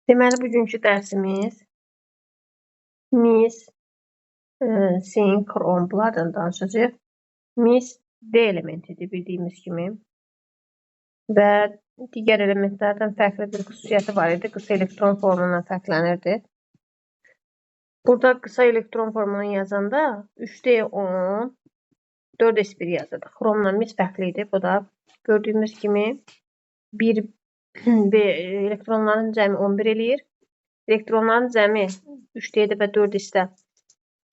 Deməli, bugünkü dərsimiz mis, sin, krom bunlardan danışacağıq. Mis D elementidir bildiyimiz kimi və digər elementlərdən fərqli bir xüsusiyyəti var idi. Qısa elektron formundan fərqlənirdi. Burada qısa elektron formunu yazanda 3D10, 4S1 yazırdı. Xromla mis fərqli idi. Bu da gördüyümüz kimi elektronların cəmi 11 eləyir. Elektronların cəmi 3D-də və 4S-də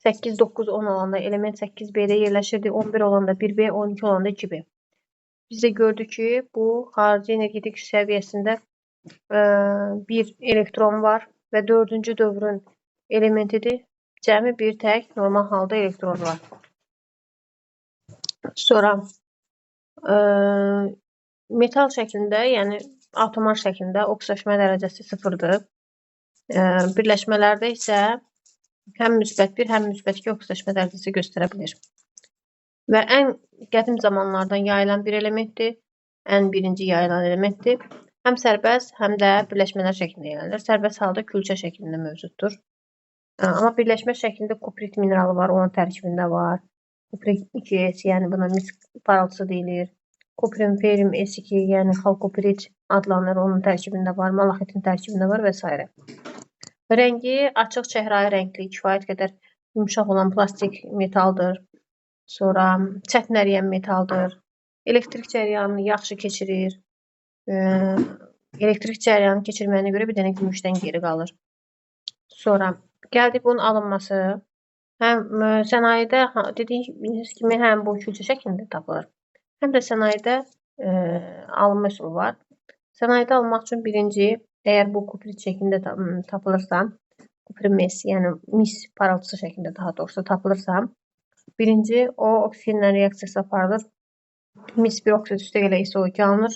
8, 9, 10 olanda element 8B-də yerləşirdi. 11 olanda 1B, 12 olanda 2B. Biz də gördük ki, bu xarici energetik səviyyəsində bir elektron var və 4-cü dövrün elementidir. Cəmi bir tək normal halda elektron var. Sonra metal şəklində, yəni atomar şəklində oksidaşma dərəcəsi 0-dır. Birləşmələrdə isə həm müsbət 1, həm müsbət 2 oksidaşma dərəcəsi göstərə bilir. Və ən qədim zamanlardan yayılan bir elementdir. Ən birinci yayılan elementdir. Həm sərbəst, həm də birləşmələr şəklində yayılır. Sərbəst halda külçə şəklində mövcuddur. Amma birləşmə şəklində kuprit mineralı var, onun tərkibində var. Kuprit 2S, yəni buna mis parıltısı deyilir. Kuprin ferium S2, yəni xalkoprit adlanır, onun tərkibində var. Malaxitin tərkibində var və s. Rəngi açıq çəhrayı rəngli, kifayət qədər yumşaq olan plastik metaldır. Sonra çətin əriyən metaldır. Elektrik cəryanını yaxşı keçirir. Elektrik cəryanı keçirməyinə görə bir dənə gümüşdən geri qalır. Sonra gəldik bunun alınması. Həm sənayedə dediyimiz kimi həm bu külçə şəklində tapılır. Həm də sənayedə alınma üsulu var. Sənayedə almaq üçün birinci, əgər bu kuprit şəklində tapılırsa, kuprin mes, yəni mis parıltısı şəklində daha doğrusu tapılırsa, birinci o oksigenlə reaksiyası aparılır. Mis 1 oksid üstə gələ SO2 alınır.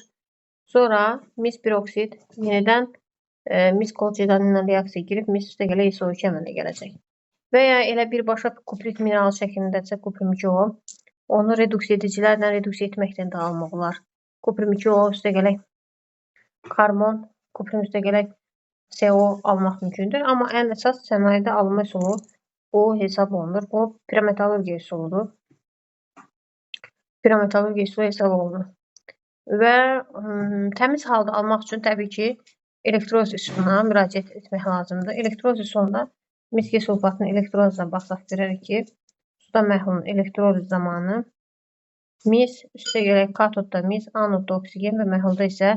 Sonra mis 1 oksid yenidən mis kolçedanı ilə reaksiya girib mis üstə gələ SO2 əmələ gələcək. Və ya elə birbaşa kuprit mineral şəklindəsə kuprim 2O, onu reduksiya edicilərlə reduksiya etməkdən də almaq olar. Kuprim 2O üstə gələk karbon, kuprim üstə gələk CO almaq mümkündür. Amma ən əsas sənayedə alınma üsulu bu hesab olunur. Bu pirometallurgiya üsuludur. Pirometallurgiya üsulu hesab olunur. Və təmiz halda almaq üçün təbii ki, elektroliz üsuluna müraciət etmək lazımdır. Elektroliz üsulunda miski sulfatının elektrolizlə baxsaq görərik ki, suda məhlulun elektroliz zamanı mis üstə gələk katodda mis, anodda oksigen və məhlulda isə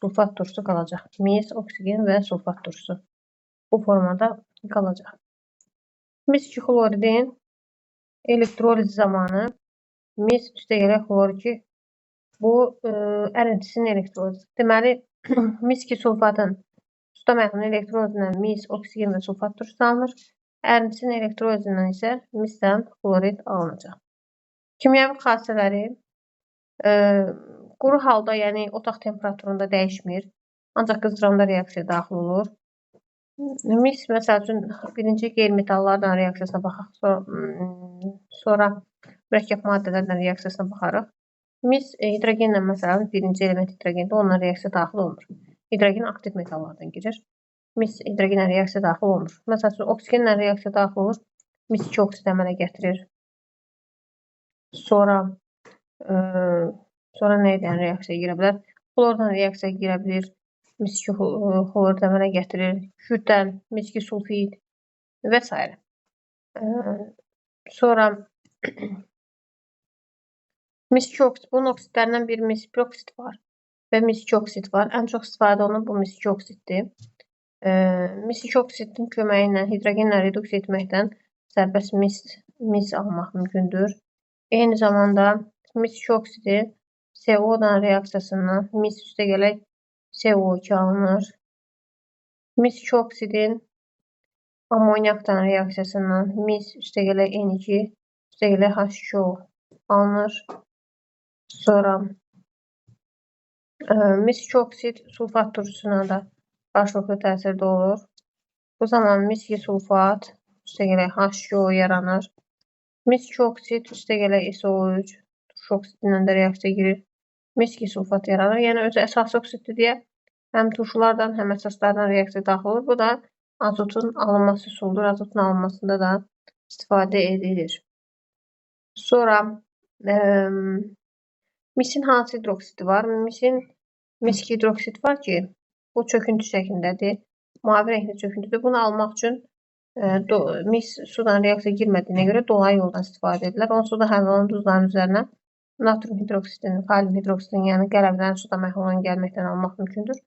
sulfat turşusu qalacaq. Mis, oksigen və sulfat turşusu bu formada qalacaq. Mis 2 xloridin elektroliz zamanı mis üstə gələk xlor 2 bu ərintisinin elektrolizi. Deməli, mis 2 sulfatın suda məhlulun elektrolizindən mis, oksigen və sulfat turşusu alınır. Ərintisinin elektrolizindən isə misdən xlorid alınacaq. Kimyəvi xassələri quru halda, yəni otaq temperaturunda dəyişmir. Ancaq qızdıranda reaksiya daxil olur. Mis, məsəl üçün, birinci qeyri-metallarla reaksiyasına baxaq, sonra mürəkkəb maddələrlə reaksiyasına baxarıq. Mis hidrogenlə, məsələn, birinci element hidrogendə onunla reaksiya daxil olmur. Hidrogen aktiv metallardan girir. Mis hidrogenlə reaksiya daxil olmur. Məsəl üçün, oksigenlə reaksiya daxil olur. Mis 2 oksid əmələ gətirir. Sonra nə edən reaksiyaya girə bilər? Xlordan reaksiyaya girə bilir. Mis 2 xlor əmələ gətirir. Kürdən, mis 2 sulfid və s. Sonra mis 2 oksid, bunun oksidlərindən bir mis 1 oksid var və mis 2 oksid var. Ən çox istifadə olunan bu mis 2 oksiddir. Mis 2 oksidin köməyi ilə hidrogenlə reduksiya etməkdən sərbəst mis almaq mümkündür. Eyni zamanda mis 2 oksidi CO-dan reaksiyasından mis üstə gələk CO2 alınır. Mis 2 oksidin amoniakdan reaksiyasından mis üstə gələk N2 üstə gələk H2O alınır. Sonra mis 2 oksid sulfat turşusuna da qarşılıqlı təsirdə olur. Bu zaman mis 2 sulfat üstə gələk H2O yaranır. Mis 2 oksid üstə gələk SO3 turşu oksidindən də reaksiya girir. Miski sulfat yaranır. Yəni özü əsas oksiddir deyə həm turşulardan, həm əsaslardan reaksiya daxil olur. Bu da azotun alınması üsuludur. Azotun alınmasında da istifadə edilir. Sonra misin hansı hidroksidi var? Misk hidroksid var ki, bu çöküntü şəklindədir. Mavi rəngli çöküntüdür. Bunu almaq üçün mis sudan reaksiya girmədiyinə görə dolayı yoldan istifadə edilir. Onsuz da həll olunan duzların üzərinə natrium hidroksidini, kalium hidroksidini, yəni qələmlərin suda məhl olan gəlməkdən almaq mümkündür.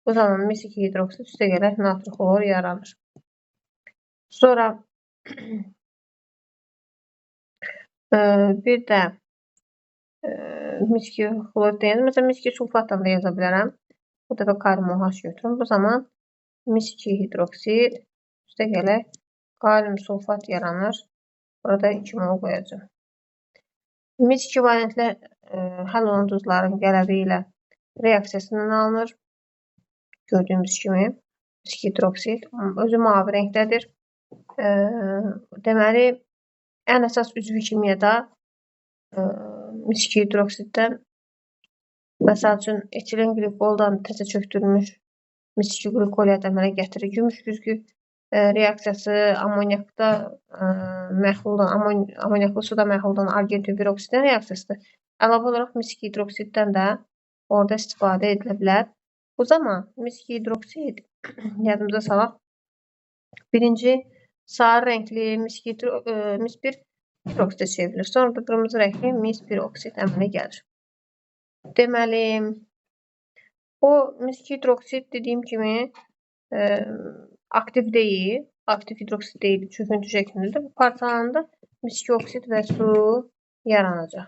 Bu zaman mis 2 hidroksid üstə gələr natri xlor yaranır. Sonra bir də miski xlor deyil. Məsələn, miski sulfatla da yaza bilərəm. Bu dəfə kalium OH götürüm. Bu zaman miski hidroksid üstə gələr kalium sulfat yaranır. Burada 2 mol qoyacağım. Miski valentlə həll olunan duzların qələbi ilə reaksiyasından alınır. Gördüyümüz kimi miski hidroksid özü mavi rəngdədir. Deməli, ən əsas üzvü kimyada miski hidroksiddən məsəl üçün etilen glikoldan təzə çöktürülmüş miski glikolyat əmələ gətirir. Gümüş güzgü reaksiyası amonyakda məhv olan, amonyaklı suda məhv olan argentin piroksidin reaksiyasıdır. Əlavə olaraq miski hidroksiddən də orada istifadə edilə bilər. Bu zaman miski hidroksid yadımıza salaq. Birinci sarı rəngli mis 1 hidroksidə çevrilir. Sonra da qırmızı rəngli mis 1 oksid əmələ gəlir. Deməli, o miski hidroksid dediyim kimi aktiv deyil, aktiv hidroksid deyil, çöküntü şəklindədir. Bu parçalananda miski oksid və su yaranacaq.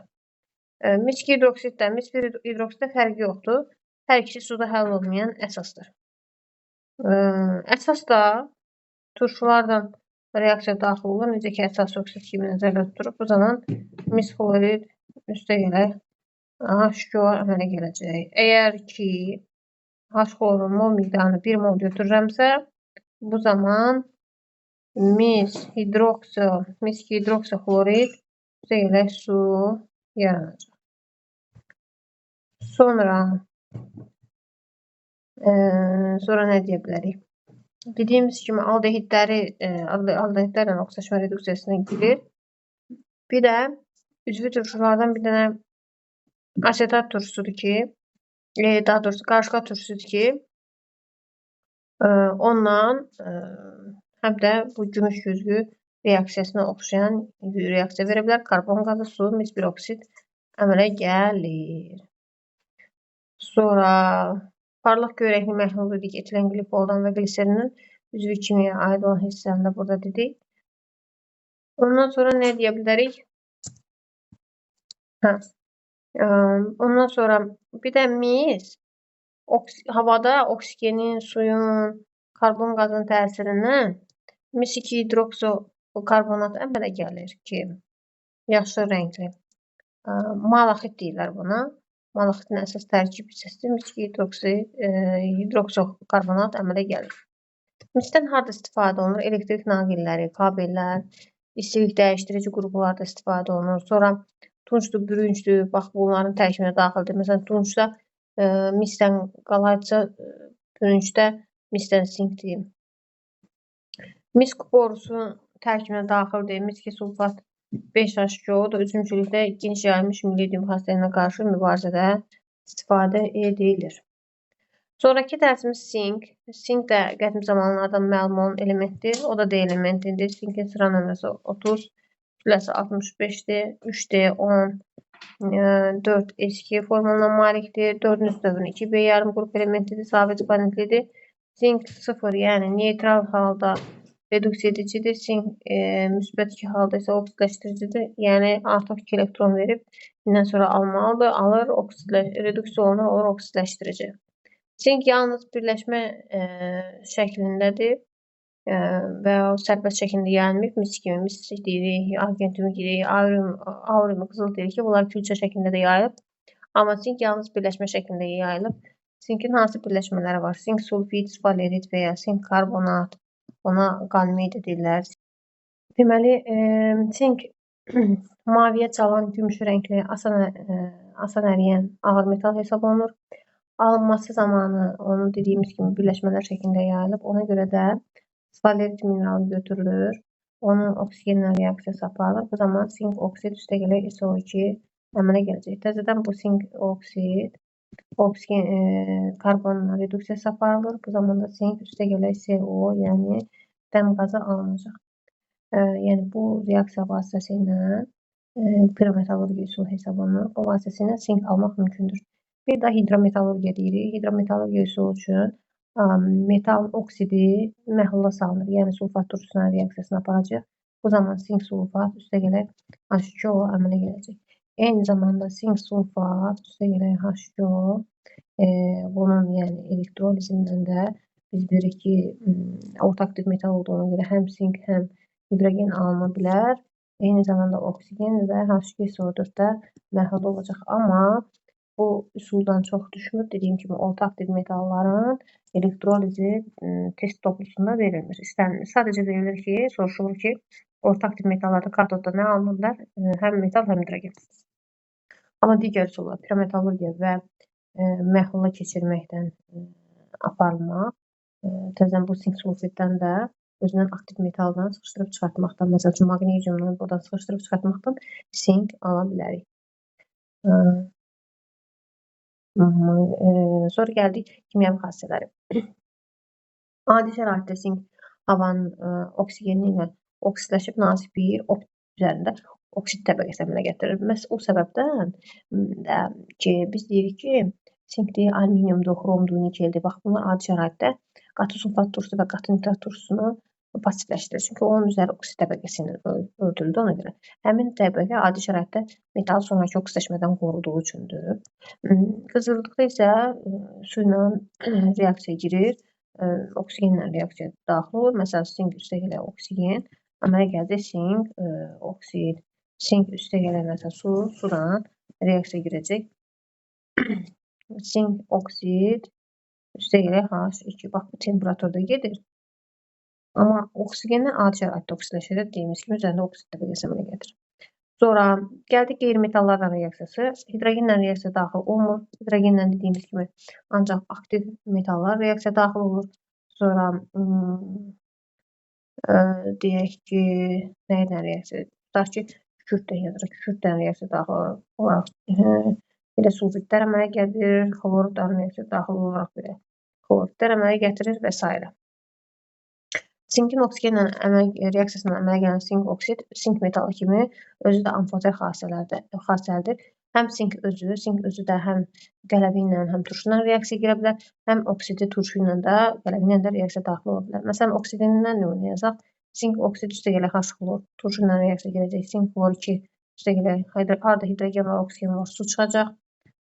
Miski hidroksiddə, mis 1 hidroksiddə fərqi yoxdur. Hər ikisi suda həll olmayan əsasdır. Əsas da turşulardan reaksiya daxil olur. Necə ki, əsas oksid kimi nəzərdə tutulur. Bu zaman mis xlorid üstə gələr H2O əmələ gələcək. Əgər ki, H-xlorun mol miqdarını 1 mol götürürəmsə, bu zaman miski hidroksixlorid üstə gələr su yaranacaq. Sonra nə deyə bilərik? Dediyimiz kimi aldehidlərlə oksidləşmə reduksiyasına girir. Bir də üzvü turşulardan bir dənə asetat turşusudur ki, daha doğrusu qarışqa turşusudur ki, ondan həm də bu gümüş güzgü reaksiyasına oxşayan reaksiya verə bilər. Karbon qazı, su, mis 1 oksid əmələ gəlir. Sonra parlaq göy rəngli məhlul dedik, etilen glikoldan və gliserinin üzvü kimiyaya aid olan hissələrini də burada dedik. Ondan sonra nə deyə bilərik? Ondan sonra bir də mis havada oksigenin, suyun, karbon qazının təsirindən mis 2 hidroksokarbonat əmələ gəlir ki, yaşıl rəngli. Malaxit deyirlər buna. Malaxitin əsas tərkib hissəsidir. Mis 2 hidroksokarbonat əmələ gəlir. Misdən harada istifadə olunur? Elektrik naqilləri, kabellər, istilik dəyişdirici qurğularda istifadə olunur. Sonra tuncdur, bürüncdür. Bax, bunların tərkibinə daxildir. Məsələn, tuncda misdən qalaydısa, bürüncdə misdən sinkdir. Misk borusu tərkibinə daxildir. Miski sulfat 5H2O da üzümçülükdə geniş yayılmış millidium xəstəliyinə qarşı mübarizədə istifadə edilir. Sonraki dərsimiz sink. Sink də qədim zamanlardan məlum olan elementdir. O da D elementidir. Sinkin sıra nömrəsi 30, kütləsi 65-dir, 3D10, 4S2 formuluna malikdir. 4-ün üst dövrün 2B yarım qrup elementidir, sabit valentlidir. Sink 0, yəni neytral halda reduksiya edicidir. Sink müsbət 2 halda isə oksidləşdiricidir. Yəni artıq 2 elektron verib, bundan sonra almalıdır. Alır, reduksiya olunur, olur oksidləşdirici. Sink yalnız birləşmə şəklindədir və sərbəst şəklində yayılmayıb. Mis kimi, mis deyirik, argentin deyirik, aurium, qızıl deyirik ki, bunlar külçə şəklində də yayılıb. Amma sink yalnız birləşmə şəklində yayılıb. Sinkin hansı birləşmələri var? Sink sulfid, sfalerit və ya sink karbonat, ona qalmid deyirlər. Deməli, sink maviyə çalan gümüş rəngli asan əriyən ağır metal hesab olunur. Alınması zamanı onu dediyimiz kimi birləşmələr şəklində yayılıb. Ona görə də sfalet mineralı götürülür. Onun oksigenlə reaksiyası aparılır. Bu zaman sink oksid üstəgələ SO2 əmələ gələcək. Təzədən bu sink oksid karbonla reduksiyası aparılır. Bu zaman da sink üstəgələ CO, yəni dəm qazı alınacaq. Yəni bu reaksiya vasitəsilə pirometallurgiya üsulu hesab olunur. O vasitəsilə sink almaq mümkündür. Bir də hidrometallurgiya deyirik. Hidrometallurgiya üsulu üçün metal oksidi məhlula salınır. Yəni sulfat turşusuna reaksiyasını aparacaq. Bu zaman sink sulfat üstəgələ H2O əmələ gələcək. Eyni zamanda sink sulfat üstəgələ H2O bunun yəni elektrolizindən də biz bilirik ki, orta aktiv metal olduğuna görə həm sink, həm hidrogen alına bilər. Eyni zamanda oksigen və H2SO4-də məhlul olacaq. Amma bu üsuldan çox düşmür. Dediyim kimi orta aktiv metalların elektrolizi test toplusunda verilmir, istənilmir. Sadəcə verilir ki, soruşulur ki, orta aktiv metallarda katodda nə alınırlar? Həm metal, həm hidrogen. Amma digər üsullar pirometallurgiya və məhlula keçirməkdən aparılmaq, təzən bu sink sulfitdən də özündən aktiv metaldan sıxışdırıb çıxartmaqdan, məsəl üçün maqneziumdan buradan sıxışdırıb çıxartmaqdan sink ala bilərik. Sonra gəldik kimyəvi xassələri. Adi şəraitdə sink havanın oksigeni ilə oksidləşib nazik bir opt üzərində oksid təbəqəsi əmələ gətirir. Məhz o səbəbdən ki, biz deyirik ki, sinkdir, alüminiumdur, xromdur, nikeldir. Bax, bunlar adi şəraitdə qatı sulfat turşusu və qatı nitrat turşusunu passivləşdirir. Çünki onun üzəri oksid təbəqəsi ilə örtülüdür ona görə. Həmin təbəqə adi şəraitdə metalı sonrakı oksidləşmədən qoruduğu üçündür. Qızıllıqda isə su ilə reaksiya girir, oksigenlə reaksiya daxil olur. Məsələn, sink üstəgələ oksigen, əmələ gələcək sink, oksid, sink üstəgələ məsələn sudan reaksiya girəcək. Sink, oksid, üstəgələ H2. Bax, bu temperaturda gedir. Amma oksigenlə adi şəraitdə oksidləşir. Deyimiz kimi, üzərində oksid təbəqəsi əmələ gətirir. Sonra gəldik qeyri-metallarla reaksiyası. Hidrogenlə reaksiya daxil olmur. Hidrogenlə dediyimiz kimi ancaq aktiv metallar reaksiya daxil olur. Sonra deyək ki, nə ilə reaksiya? Tutaq ki, kükürdlə yazırıq. Kükürdlə reaksiya daxil olaraq belə sulfitlər əmələ gətirir, xlordan reaksiya daxil olaraq belə xloritlər əmələ gətirir və s. Sinkin oksigenlə reaksiyasına əmələ gələn sink oksid, sink metalı kimi özü də amfoter xassəlidir. Həm sink özü də həm qələvi ilə, həm turşu ilə reaksiya girə bilər, həm oksidi turşu ilə də, qələvi ilə də reaksiya daxil ola bilər. Məsələn, oksidindən nümunə yazaq. Sink oksid üstəgələ H xlor, turşu ilə reaksiya girəcək. Sink xlor 2 üstəgələ harda hidrogen var, oksigen var, su çıxacaq.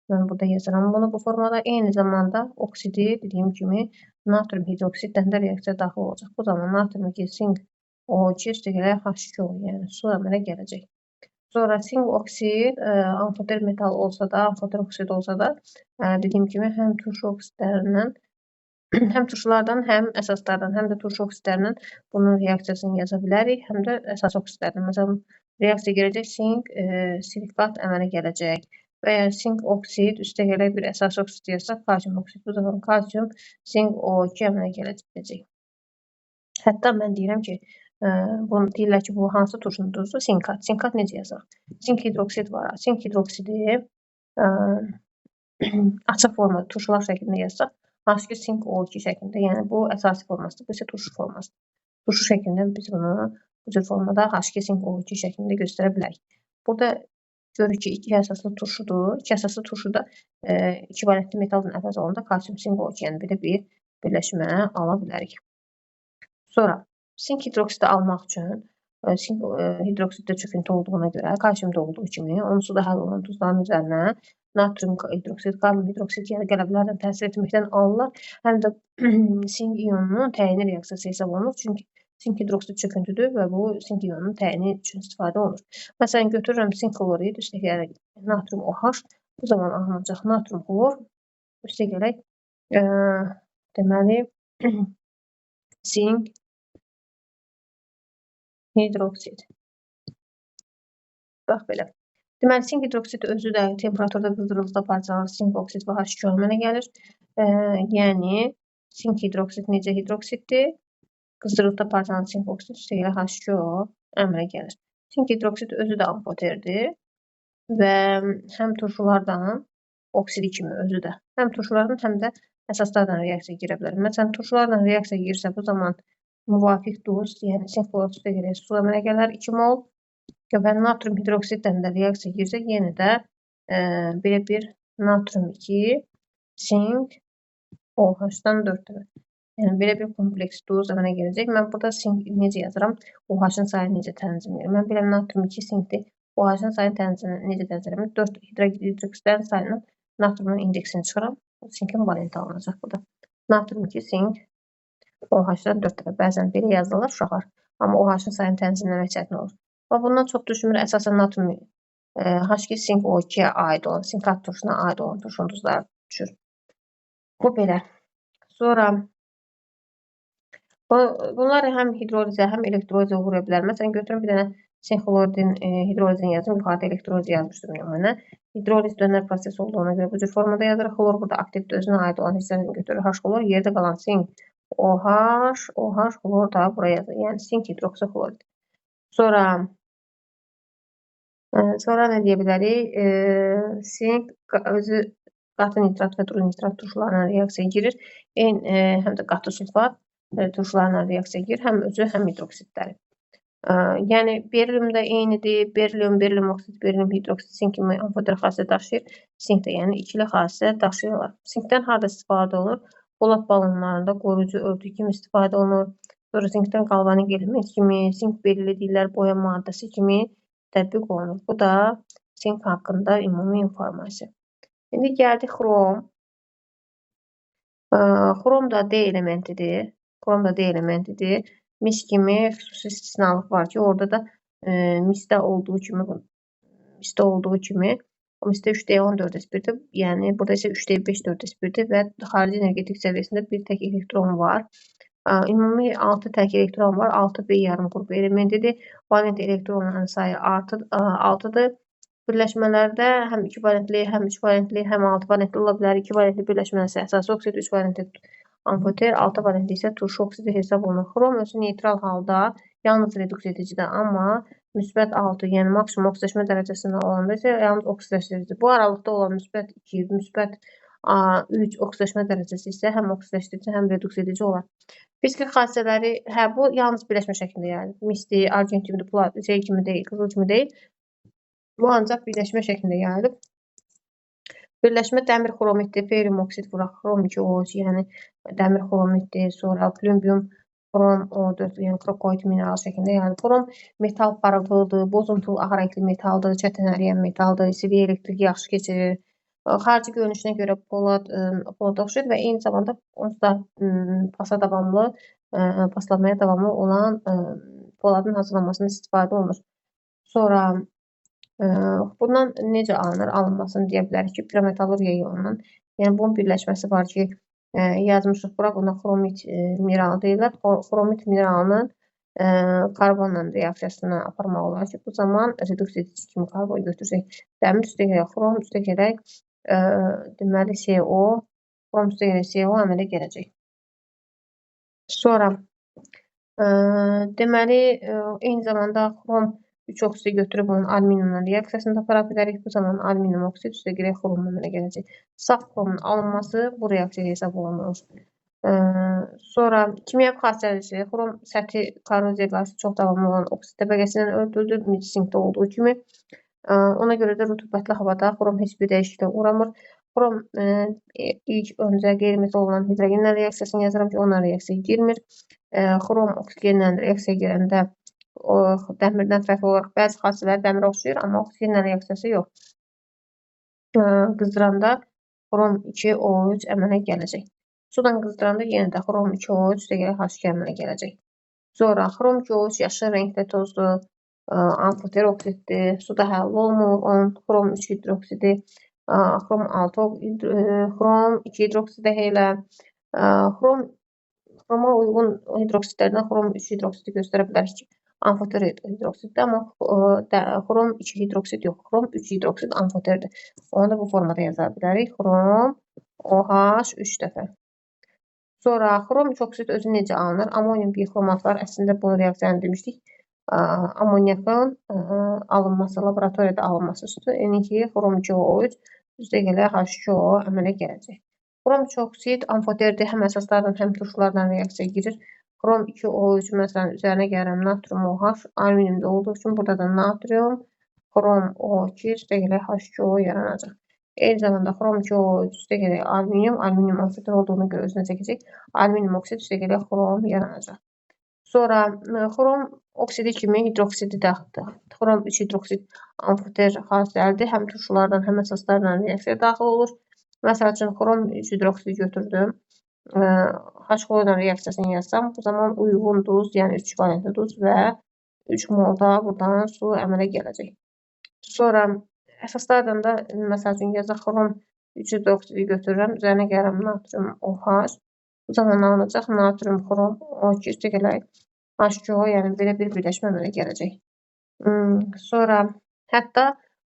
Mən burada yazıram bunu bu formada. Eyni zamanda oksidi dediyim kimi natrium hidroksiddən də reaksiya daxil olacaq. Bu zaman natrium 2 sink O2 üstəgələ H2O, yəni su əmələ gələcək. Sonra sink oksid amfoter metal olsa da, amfoter oksid olsa da, dediyim kimi həm turşu oksidlərindən, həm turşulardan, həm əsaslardan, həm də turşu oksidlərindən bunun reaksiyasını yaza bilərik, həm də əsas oksidlərdən. Məsələn, reaksiya gələcək, sink, silikat əmələ gələcək. Və ya sink oksid üstəgələ bir əsas oksid yazsaq, kalsium oksid. Bu zaman kalsium, sink O2 əmələ gələcək. Hətta mən deyirəm ki, bunu deyirlər ki, bu hansı turşunun duzudur? Sinkat. Sinkat necə yazaq? Sink hidroksid var. Sink hidroksidi açıq formada turşular şəklində yazsaq, H2 sink O2 şəklində. Yəni bu əsasi formasıdır. Bu isə turşu formasıdır. Turşu şəklində biz bunu bu cür formada H2 sink O2 şəklində göstərə bilərik. Burada görürük ki, 2 əsaslı turşudur. 2 əsaslı turşuda ekvivalentli metalın əvəz olanda kalsium sink O2, yəni belə bir birləşmə ala bilərik. Sonra sink hidroksidi almaq üçün sink hidroksiddə çöküntü olduğuna görə, kalsiumda olduğu kimi, onun suda həll olan duzların üzərinə natrium hidroksid, kalium hidroksid, yəni qələbələrlə təsir etməkdən alırlar. Həm də sink iyonunun təyini reaksiyası hesab olunur. Çünki sink hidroksid çöküntüdür və bu sink iyonunun təyini üçün istifadə olunur. Məsələn, götürürəm sink xlorid, üstəgələ natrium OH, bu zaman alınacaq natrium xlor, üstəgələ deməli sink hidroksid. Bax belə. Deməli, sink hidroksid özü də temperaturda qızdırıldıqda parçalanır. Sink oksid və H2O əmələ gəlir. Yəni, sink hidroksid necə hidroksiddir? Qızdırıldıqda parçalanan sink oksid üstəgələ H2O əmələ gəlir. Sink hidroksid özü də amfoterdir və həm turşulardan oksidi kimi özü də həm turşulardan, həm də əsaslarla reaksiyaya girə bilər. Məsələn, turşularla reaksiyaya girsə, bu zaman müvafiq duz, yəni sink klorid üstəgələ su əmələ gələr 2 mol. Və natrium hidroksiddən də reaksiya girsə, yenə də belə bir natrium 2, sink, OH-dan 4 dəfə. Yəni, belə bir kompleks duz əmələ gələcək. Mən burada sink necə yazıram? OH-ın sayını necə tənzimləyirəm? Mən biləm natrium 2 sinkdir. OH-ın sayını necə tənzimləyirəm? 4 hidroksidlərin sayının natriumun indeksini çıxıram. Sinkin valenti alınacaq burada. Natrium 2 sink, OH-dan 4 dəfə. Bəzən belə yazılır uşaqlar. Amma OH-ın sayını tənzimləmək çətin olur. Və bundan çox düşmür. Əsasən natrium H2 sink O2-yə aid olan, sinkat turşusuna aid olan turşun duzları düşür. Bu belə. Sonra bunlar həm hidrolizə, həm elektrolizə uğraya bilər. Məsələn, götürün bir dənə sink xloridin hidrolizini yazım. Yuxarıda elektrolizi yazmışdım mənə. Hidroliz dönər proses olduğuna görə bu cür formada yazırıq. Xlor burada aktivdə özünə aid olan hissəsini götürür. H xlor, yerdə qalan sink OH, OH xlor da buraya yazır. Yəni sink hidroksi xlorid. Sonra nə deyə bilərik? Sink özü qatı nitrat və duru nitrat turşularına reaksiyaya girir. Həm də qatı sulfat turşularına reaksiyaya girir. Həm özü, həm hidroksidləri. Yəni, berilyum da eynidir. Berilyum oksid, berilyum hidroksid sink kimi amfoter xassiyyə daşıyır. Sink də yəni ikili xassiyyə daşıyırlar. Sinkdən harada istifadə olunur? Polad balonlarında qoruyucu örtük kimi istifadə olunur. Sonra sinkdən qalvanik element kimi, sink belirli deyirlər, boya maddəsi kimi tətbiq olunur. Bu da sink haqqında ümumi informasiya. İndi gəldik xrom. Xrom da D elementidir. Xrom da D elementidir. Mis kimi xüsusi istisnalıq var ki, orada da misdə olduğu kimi o misdə 3D14S1-dir. Yəni, burada isə 3D5-4S1-dir və xarici energetik səviyyəsində bir tək elektron var. Ümumi 6 tək elektron var. 6B yarım qrup elementidir. Valent elektronların sayı 6-dır. Birləşmələrdə həm 2 valentli, həm 3 valentli, həm 6 valentli ola bilər. 2 valentli birləşmənin isə əsası oksid, 3 valentli amfoter, 6 valentli isə turşu oksidi hesab olunur. Xrom özü neytral halda, yalnız reduks edicidir, amma müsbət 6, yəni maksimum oksidaşma dərəcəsində olanda isə yalnız oksidləşdiricidir. Bu aralıqda olan müsbət 2, müsbət 3 oksidləşmə dərəcəsi isə həm oksidləşdirici, həm reduks edici olar. Fiziki xassiyələri, bu yalnız birləşmə şəklində yəni. Misli, argent kimi, kimi deyil, qızıl kimi deyil. Bu ancaq birləşmə şəklində yayılıb. Birləşmə dəmir xromitdir, ferium oksid vuraq, xrom 2OH, yəni dəmir xromitdir, sonra plümbium xrom O4, yəni krokoid mineral şəklində yayılıb. Xrom metal parıltıdır, bozuntul ağ rəngli metaldır, çətin əriyən metaldır, siviyə elektrik yaxşı keçirir. Xarici görünüşünə görə polada oxşayır və eyni zamanda onsuz da paslamaya davamlı olan poladın hazırlanmasında istifadə olunur. Sonra bundan necə alınır? Alınmasını deyə bilərik ki, pirometallurgiya yolundan. Yəni, bunun birləşməsi var ki, yazmışıq bura, buna xromit mineralı deyirlər. Xromit mineralının karbonla reaksiyasına aparmaq olar ki, bu zaman reduks edici kimi karbon götürsək, dəmir üstə gələk, xrom üstə gələk, deməli CO, xrom üstə gələk CO əmələ gələcək. Sonra, deməli, eyni zamanda xrom 3 oksidi götürüb onun alüminiumla reaksiyasını apara bilərik. Bu zaman alüminium oksid üstə gələk xrom əmələ gələcək. Saf xromun alınması bu reaksiya hesab olunur. Sonra kimyəvi xassiyəsi xrom səthi korroziyaya qarşı çox davamlı olan oksid təbəqəsindən örtüldür, sinkdə olduğu kimi. Ona görə də rütubətli havada xrom heç bir dəyişikliyə uğramır. Xrom ilk öncə qeyri-metal olan hidrogenlə reaksiyasını yazıram ki, onunla reaksiyaya girmir. Xrom oksigenlə reaksiyaya girəndə dəmirdən fərqli olaraq bəzi xassələri dəmirə oxşayır, amma oksigenlə reaksiyası yox. Qızdıranda xrom 2OH əmələ gələcək. Sudan qızdıranda yenə də xrom 2OH üstə gələk H2 əmələ gələcək. Sonra xrom 2OH yaşıl rəngdə tozdur, amfoter oksiddir, suda həll olmur, onun xrom 3 hidroksidi, xrom 2 hidroksidi elə, xroma uyğun hidroksidlərdən xrom 3 hidroksidi göstərə bilərik ki, amfoter hidroksiddir, amma xrom 2 hidroksid yox, xrom 3 hidroksid amfoterdir. Onu da bu formada yaza bilərik. Xrom OH 3 dəfə. Sonra xrom 3 oksid özü necə alınır? Amonium bixromatlar əslində bu reaksiyanı demişdik. Amoniakın alınması, laboratoriyada alınması üstü N2 xrom 2O3 üstəgələ H2O əmələ gələcək. Xrom 3 oksid amfoterdir, həm əsaslardan, həm turşulardan reaksiya girir. Xrom 2O3 məsələn üzərinə gəlirəm natrium OH alüminiumda olduğu üçün burada da natrium xrom O2 üstəgələ H2O yaranacaq. Eyni zamanda xrom 2O3 üstəgələ alüminium, alüminium amfoter olduğuna görə özünə çəkəcək. Alüminium oksid üstəgələ xrom yaranacaq. Sonra xrom oksidi kimi hidroksidi də xrom 3 hidroksid amfoter xassəlidir. Həm turşulardan, həm əsaslardan reaksiyaya daxil olur. Məsəl üçün xrom 3 hidroksidi götürdüm. H2O ilə reaksiyasını yazsam, bu zaman uyğun duz, yəni 3 valentli duz və 3 molda buradan su əmələ gələcək. Sonra əsaslardan da məsəl üçün yazaq xrom 3 hidroksidi götürürəm. Üzərinə gəlirəm natrium OH. Bu zaman alınacaq natrium xrom O2 üstəgələ H2O, yəni belə bir birləşmə əmələ gələcək. Sonra hətta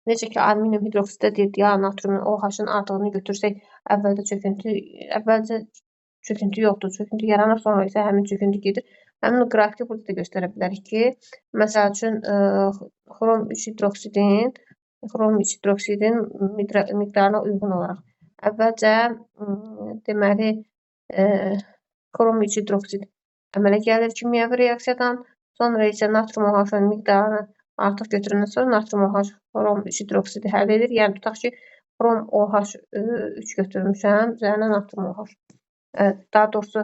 necə ki alüminium hidroksiddə deyirdi, ya natriumun OH-ın artığını götürsək, əvvəlcə çöküntü yoxdur, çöküntü yaranır, sonra isə həmin çöküntü gedir. Həmin o qrafiki burada da göstərə bilərik ki, məsəl üçün xrom 3 hidroksidin miqdarına uyğun olaraq əvvəlcə deməli xrom 3 hidroksid əmələ gəlir kimyəvi reaksiyadan, sonra isə natrium OH-ın miqdarını artıq götürəndən sonra natrium OH xrom 3 hidroksidi həll edir. Yəni tutaq ki, xrom OH 3 götürmüşəm, üzərinə natrium OH. Daha doğrusu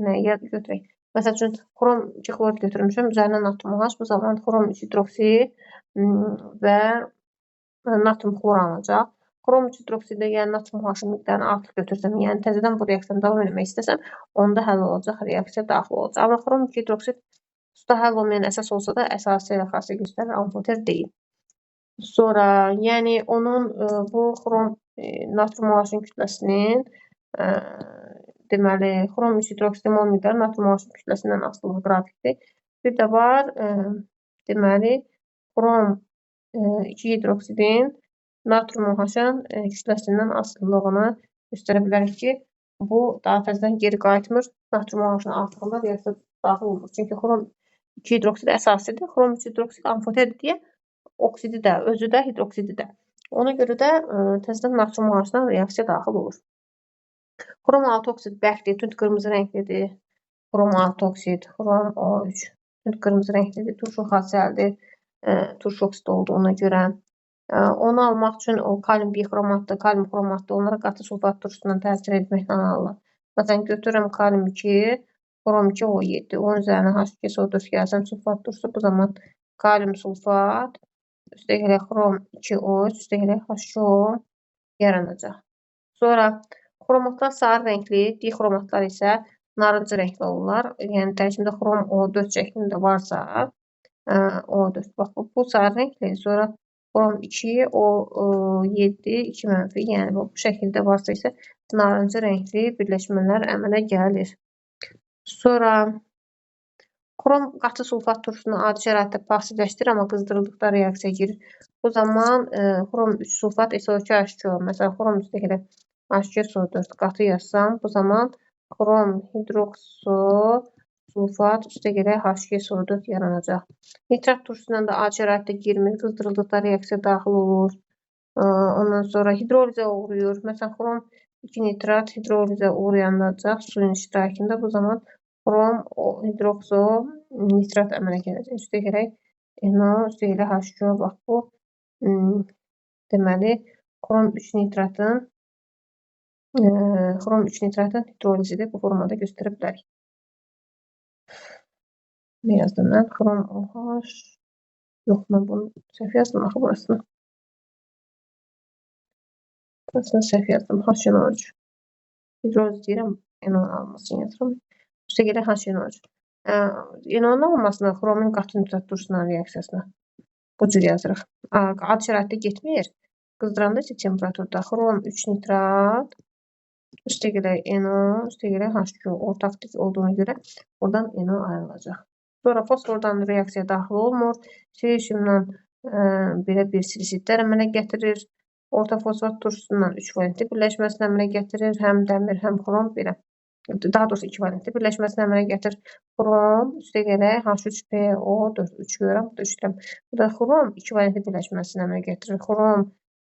nəyə götürək? Məsəl üçün xrom 2 xlorid götürmüşəm, üzərinə natrium OH, bu zaman xrom 3 hidroksid və natrium xlor alınacaq. Xrom 3 hidroksiddə, yəni natrium OH-ın miqdarını artıq götürsəm, yəni təzədən bu reaksiyanı davam etmək istəsəm, onda həll olacaq, reaksiya daxil olacaq. Amma xrom 2 hidroksid suda həll olmayan əsas olsa da, əsası ilə xassə göstərir, amfoter deyil. Sonra, yəni onun bu xrom natrium OH-ın kütləsinin deməli, xrom 3 hidroksidin mol miqdarı natrium OH-ın kütləsindən asılığı qrafikdir. Bir də var, deməli, xrom 2 hidroksidin natrium OH-ın kütləsindən asılılığını göstərə bilərik ki, bu daha təzədən geri qayıtmır, natrium OH-ın artığında reaksiya daxil olmur. Çünki xrom 2 hidroksid əsasidir, xrom 3 hidroksid amfoterdir deyə oksidi də, özü də, hidroksidi də. Ona görə də təzədən natrium OH-dan reaksiya daxil olur. Xrom 6 oksid bərkdir, tünd qırmızı rənglidir. Xrom 6 oksid, xrom O3 tünd qırmızı rənglidir, turşu xassəlidir, turşu oksid olduğuna görə. Onu almaq üçün o kalium bixromatdır, kalium xromatdır. Onlara qatı sulfat turşusundan təsir etməklə alırlar. Məsələn, götürürəm kalium 2, xrom 2 O7, onun üzərinə H2SO4 gəlsəm sulfat turşusu, bu zaman kalium sulfat, üstəgələ xrom 2O3, üstəgələ H2O yaranacaq. Sonra xromatlar sarı rəngli, dixromatlar isə narıncı rəngli olurlar. Yəni tərkibində xrom O4 şəklində varsa, O4, bax bu sarı rəngli, sonra xrom 2, O7, 2 mənfi, yəni bu şəkildə varsa isə narıncı rəngli birləşmələr əmələ gəlir. Sonra xrom qatı sulfat turşusunu adi şəraitdə paksizləşdirir, amma qızdırıldıqda reaksiya girir. Bu zaman xrom 3 sulfat SO2H2O, məsələn, xrom üstəgələ H2SO4 qatı yazsam, bu zaman xrom hidrokso sulfat üstəgələ H2SO4 yaranacaq. Nitrat turşusuna da adi şəraitdə girmir, qızdırıldıqda reaksiya daxil olur. Ondan sonra hidrolizə uğrayır. Məsələn, xrom 2 nitrat hidrolizə uğrayanacaq suyun iştirakında. Bu zaman xrom hidrokso nitrat əmələ gələcək. Üstəgələ NO, üstəgələ H2O. Bax bu deməli xrom 3 nitratın hidrolizidir. Bu formada göstərə bilərik. Ne yazdım mən? Xrom OH. Yox, mən bunu səhv yazdım axı burasını. Burasını səhv yazdım. HNO3. Hidroliz deyirəm. NO-nun alınmasını yazıram. Üstəgələ HNO3. NO-nun alınmasını xromin qatı nitrat turşusunun reaksiyasına bu cür yazırıq. Adi şəraitdə getmir. Qızdıranda isə temperaturda xrom 3 nitrat üstəgələ NO, üstəgələ H2O ortaq olduğuna görə buradan NO ayrılacaq. Sonra fosfordan reaksiya daxil olmur. Silisiumla belə bir silizitlər əmələ gətirir. Orta fosfat turşusundan 3 valentli birləşməsini əmələ gətirir. Həm dəmir, həm xrom belə. Daha doğrusu 2 valentli birləşməsini əmələ gətirir. Xrom üstə gələk H3PO4 3 görürəm, bu da 3 deyirəm. Bu da xrom 2 valentli birləşməsini əmələ gətirir. Xrom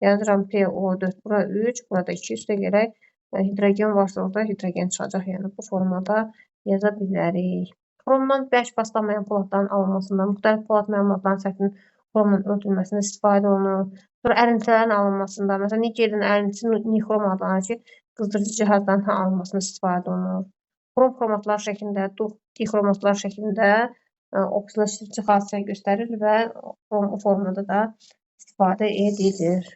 yazıram PO4, bura 3, burada 2 üstə gələk. Hidrogen varsa orada hidrogen çıxacaq. Yəni bu formada yaza bilərik. Xromdan bərk paslanmayan poladların alınmasında müxtəlif polad məmulatlarının səthinin xromla örtülməsində istifadə olunur. Sonra ərintilərin alınmasında, məsələn, nikelin ərintisi nixrom adlanır ki, qızdırıcı cihazdan alınmasında istifadə olunur. Xrom xromatlar şəklində, dixromatlar şəklində oksidləşdirici xassəyə göstərir və xrom formada da istifadə edilir.